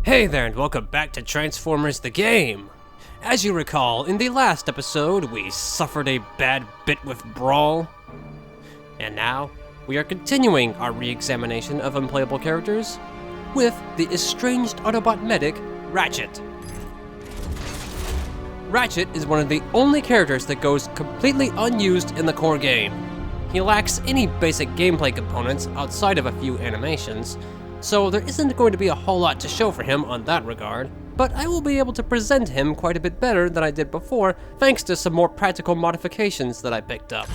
Hey there and welcome back to Transformers the Game! As you recall, in the last episode, we suffered a bad bit with Brawl. And now, we are continuing our re-examination of unplayable characters with the estranged Autobot Medic Ratchet. Ratchet is one of the only characters that goes completely unused in the core game. He lacks any basic gameplay components outside of a few animations, so there isn't going to be a whole lot to show for him on that regard, but I will be able to present him quite a bit better than I did before thanks to some more practical modifications that I picked up.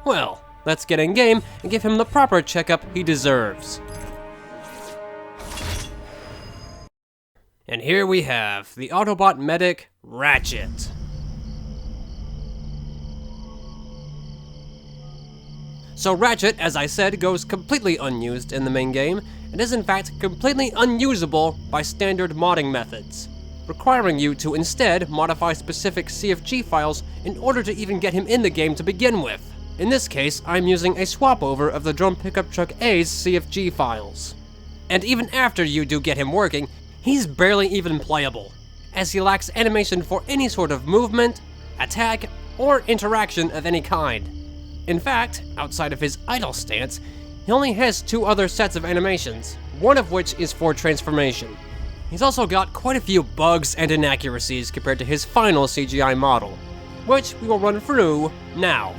Well, let's get in game and give him the proper checkup he deserves. And here we have the Autobot Medic Ratchet. So Ratchet, as I said, goes completely unused in the main game, and is in fact completely unusable by standard modding methods, requiring you to instead modify specific CFG files in order to even get him in the game to begin with. In this case, I'm using a swap over of the Drum Pickup Truck A's CFG files. And even after you do get him working, he's barely even playable, as he lacks animation for any sort of movement, attack, or interaction of any kind. In fact, outside of his idle stance, he only has two other sets of animations, one of which is for transformation. He's also got quite a few bugs and inaccuracies compared to his final CGI model, which we will run through now.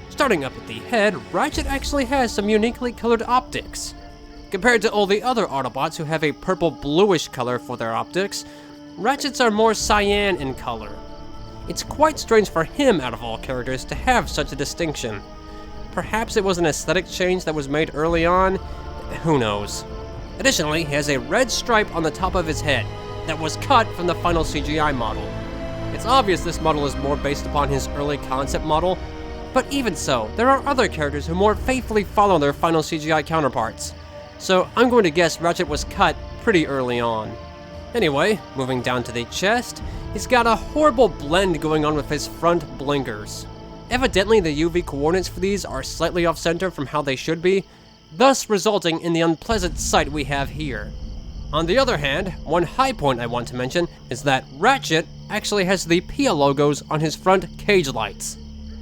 Starting up at the head, Ratchet actually has some uniquely colored optics. Compared to all the other Autobots who have a purple-bluish color for their optics, Ratchet's are more cyan in color. It's quite strange for him, out of all characters, to have such a distinction. Perhaps it was an aesthetic change that was made early on? Who knows? Additionally, he has a red stripe on the top of his head that was cut from the final CGI model. It's obvious this model is more based upon his early concept model, but even so, there are other characters who more faithfully follow their final CGI counterparts. So I'm going to guess Ratchet was cut pretty early on. Anyway, moving down to the chest, he's got a horrible blend going on with his front blinkers. Evidently, the UV coordinates for these are slightly off-center from how they should be, thus resulting in the unpleasant sight we have here. On the other hand, one high point I want to mention is that Ratchet actually has the PIA logos on his front cage lights.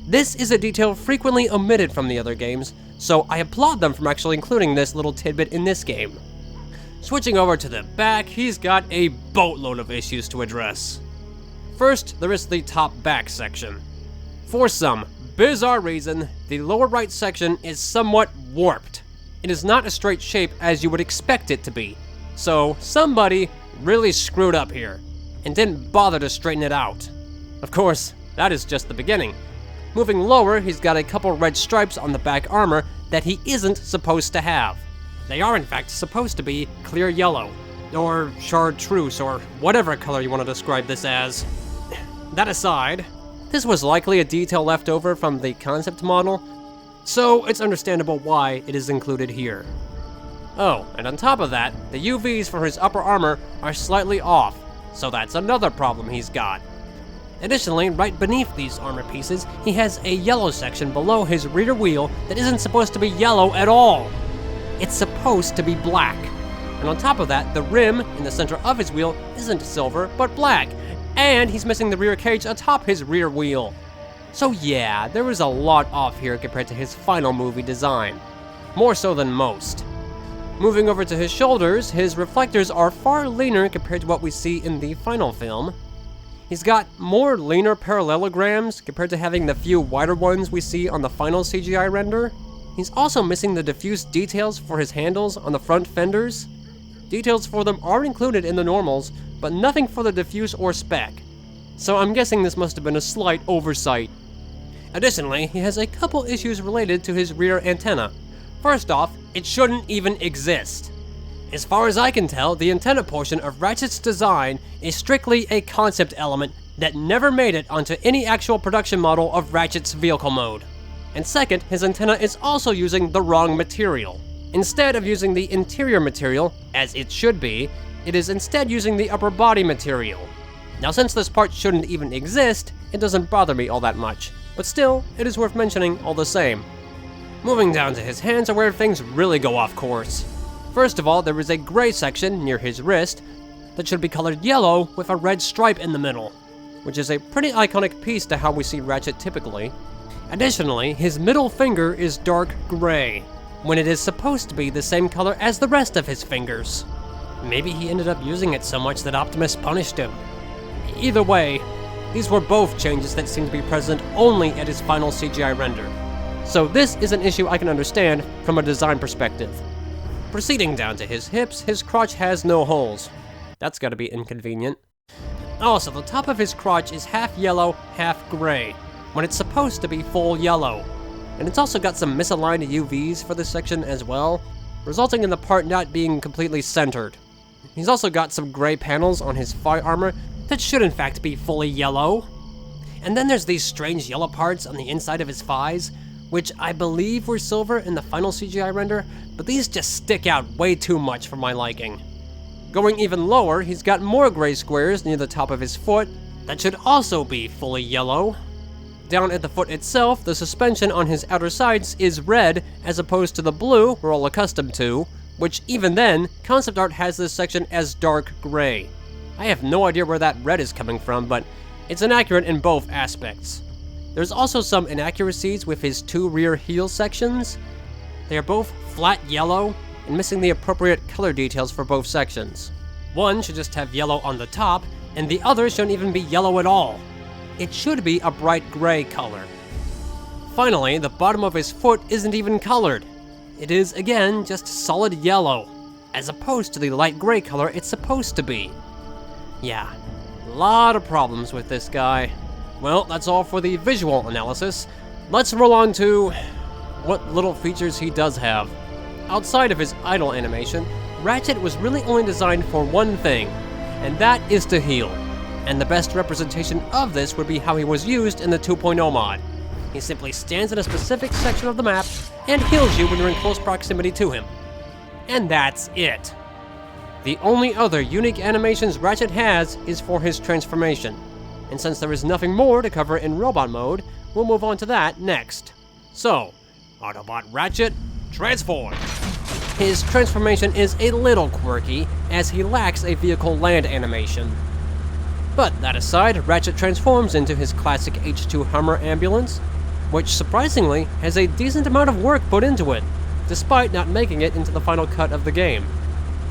This is a detail frequently omitted from the other games, so I applaud them for actually including this little tidbit in this game. Switching over to the back, he's got a boatload of issues to address. First, there is the top back section. For some bizarre reason, the lower right section is somewhat warped. It is not a straight shape as you would expect it to be. So somebody really screwed up here and didn't bother to straighten it out. Of course, that is just the beginning. Moving lower, he's got a couple red stripes on the back armor that he isn't supposed to have. They are in fact supposed to be clear yellow, or chartreuse, or whatever color you want to describe this as. That aside, this was likely a detail left over from the concept model, so it's understandable why it is included here. Oh, and on top of that, the UVs for his upper armor are slightly off, so that's another problem he's got. Additionally, right beneath these armor pieces, he has a yellow section below his rear wheel that isn't supposed to be yellow at all. It's supposed to be black. And on top of that, the rim in the center of his wheel isn't silver, but black. And he's missing the rear cage atop his rear wheel. So yeah, there is a lot off here compared to his final movie design. More so than most. Moving over to his shoulders, his reflectors are far leaner compared to what we see in the final film. He's got more leaner parallelograms compared to having the few wider ones we see on the final CGI render. He's also missing the diffuse details for his handles on the front fenders. Details for them are included in the normals, but nothing for the diffuse or spec. So I'm guessing this must have been a slight oversight. Additionally, he has a couple issues related to his rear antenna. First off, it shouldn't even exist. As far as I can tell, the antenna portion of Ratchet's design is strictly a concept element that never made it onto any actual production model of Ratchet's vehicle mode. And second, his antenna is also using the wrong material. Instead of using the interior material, as it should be, it is instead using the upper body material. Now since this part shouldn't even exist, it doesn't bother me all that much, but still, it is worth mentioning all the same. Moving down to his hands are where things really go off course. First of all, there is a gray section near his wrist that should be colored yellow with a red stripe in the middle, which is a pretty iconic piece to how we see Ratchet typically. Additionally, his middle finger is dark gray, when it is supposed to be the same color as the rest of his fingers. Maybe he ended up using it so much that Optimus punished him. Either way, these were both changes that seem to be present only at his final CGI render. So this is an issue I can understand from a design perspective. Proceeding down to his hips, his crotch has no holes. That's gotta be inconvenient. Also, the top of his crotch is half yellow, half gray, when it's supposed to be full yellow. And it's also got some misaligned UVs for this section as well, resulting in the part not being completely centered. He's also got some gray panels on his thigh armor that should in fact be fully yellow. And then there's these strange yellow parts on the inside of his thighs, which I believe were silver in the final CGI render, but these just stick out way too much for my liking. Going even lower, he's got more gray squares near the top of his foot that should also be fully yellow. Down at the foot itself, the suspension on his outer sides is red as opposed to the blue we're all accustomed to, which even then, concept art has this section as dark gray. I have no idea where that red is coming from, but it's inaccurate in both aspects. There's also some inaccuracies with his two rear heel sections. They are both flat yellow and missing the appropriate color details for both sections. One should just have yellow on the top, and the other shouldn't even be yellow at all. It should be a bright gray color. Finally, the bottom of his foot isn't even colored. It is, again, just solid yellow, as opposed to the light gray color it's supposed to be. Yeah, a lot of problems with this guy. Well, that's all for the visual analysis. Let's roll on to what little features he does have. Outside of his idle animation, Ratchet was really only designed for one thing, and that is to heal. And the best representation of this would be how he was used in the 2.0 mod. He simply stands in a specific section of the map and heals you when you're in close proximity to him. And that's it. The only other unique animations Ratchet has is for his transformation. And since there is nothing more to cover in robot mode, we'll move on to that next. So, Autobot Ratchet, transform! His transformation is a little quirky, as he lacks a vehicle land animation. But that aside, Ratchet transforms into his classic H2 Hummer ambulance, which surprisingly has a decent amount of work put into it, despite not making it into the final cut of the game.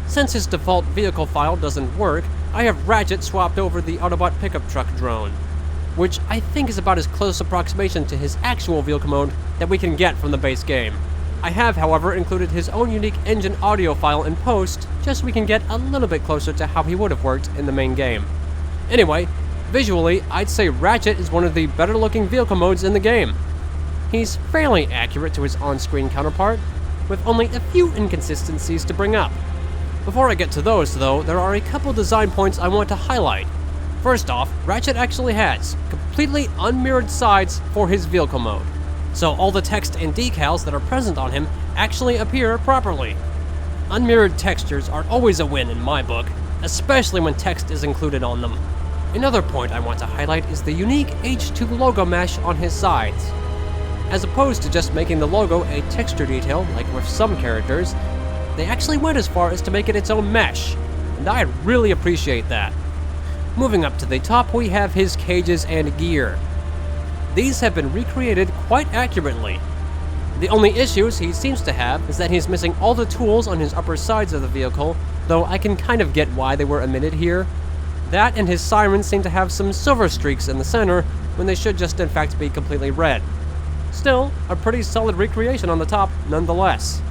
Since his default vehicle file doesn't work, I have Ratchet swapped over the Autobot pickup truck drone, which I think is about as close approximation to his actual vehicle mode that we can get from the base game. I have, however, included his own unique engine audio file in post, just so we can get a little bit closer to how he would have worked in the main game. Anyway, visually, I'd say Ratchet is one of the better looking vehicle modes in the game. He's fairly accurate to his on-screen counterpart, with only a few inconsistencies to bring up. Before I get to those, though, there are a couple design points I want to highlight. First off, Ratchet actually has completely unmirrored sides for his vehicle mode, so all the text and decals that are present on him actually appear properly. Unmirrored textures are always a win in my book, especially when text is included on them. Another point I want to highlight is the unique H2 logo mesh on his sides. As opposed to just making the logo a texture detail, like with some characters, they actually went as far as to make it its own mesh, and I really appreciate that. Moving up to the top, we have his cages and gear. These have been recreated quite accurately. The only issues he seems to have is that he's missing all the tools on his upper sides of the vehicle, though I can kind of get why they were omitted here. That and his sirens seem to have some silver streaks in the center, when they should just in fact be completely red. Still, a pretty solid recreation on the top nonetheless.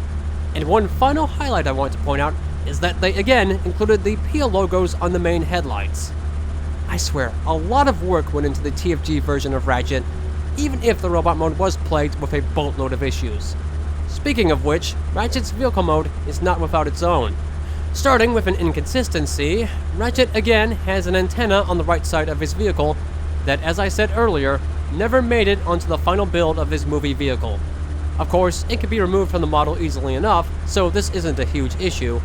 And one final highlight I want to point out is that they again included the Peel logos on the main headlights. I swear, a lot of work went into the TFG version of Ratchet, even if the robot mode was plagued with a boatload of issues. Speaking of which, Ratchet's vehicle mode is not without its own. Starting with an inconsistency, Ratchet again has an antenna on the right side of his vehicle that, as I said earlier, never made it onto the final build of his movie vehicle. Of course, it could be removed from the model easily enough, so this isn't a huge issue,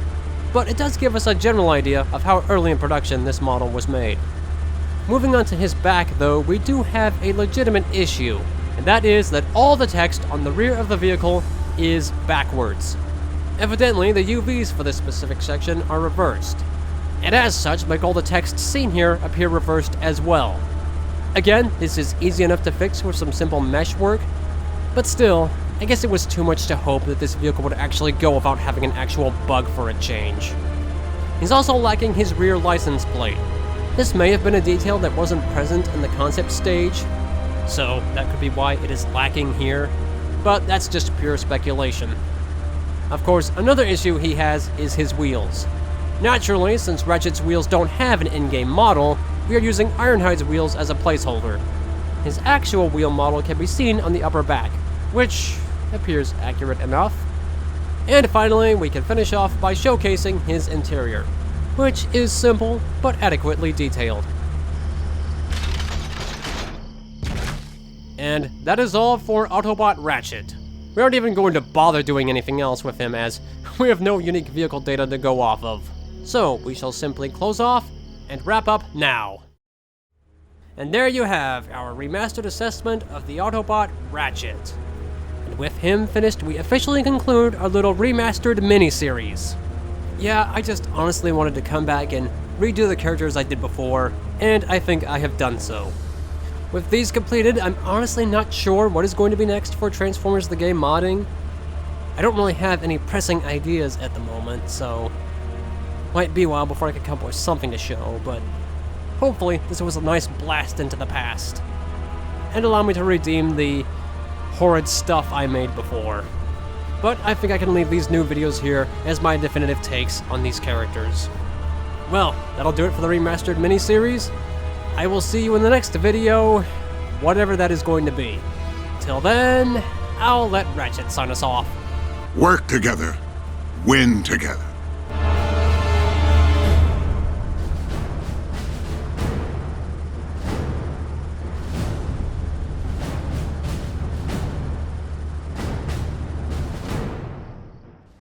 but it does give us a general idea of how early in production this model was made. Moving on to his back, though, we do have a legitimate issue, and that is that all the text on the rear of the vehicle is backwards. Evidently, the UVs for this specific section are reversed, and as such, make all the text seen here appear reversed as well. Again, this is easy enough to fix with some simple mesh work, but still, I guess it was too much to hope that this vehicle would actually go without having an actual bug for a change. He's also lacking his rear license plate. This may have been a detail that wasn't present in the concept stage, so that could be why it is lacking here, but that's just pure speculation. Of course, another issue he has is his wheels. Naturally, since Ratchet's wheels don't have an in-game model, we are using Ironhide's wheels as a placeholder. His actual wheel model can be seen on the upper back, which appears accurate enough. And finally, we can finish off by showcasing his interior, which is simple but adequately detailed. And that is all for Autobot Ratchet. We aren't even going to bother doing anything else with him as we have no unique vehicle data to go off of. So we shall simply close off and wrap up now. And there you have our remastered assessment of the Autobot Ratchet. And with him finished, we officially conclude our little remastered mini-series. Yeah, I just honestly wanted to come back and redo the characters I did before, and I think I have done so. With these completed, I'm honestly not sure what is going to be next for Transformers the Game modding. I don't really have any pressing ideas at the moment, so might be a while before I can come up with something to show, but hopefully this was a nice blast into the past, and allow me to redeem the horrid stuff I made before. But I think I can leave these new videos here as my definitive takes on these characters. Well, that'll do it for the remastered mini-series. I will see you in the next video, whatever that is going to be. Till then, I'll let Ratchet sign us off. Work together. Win together.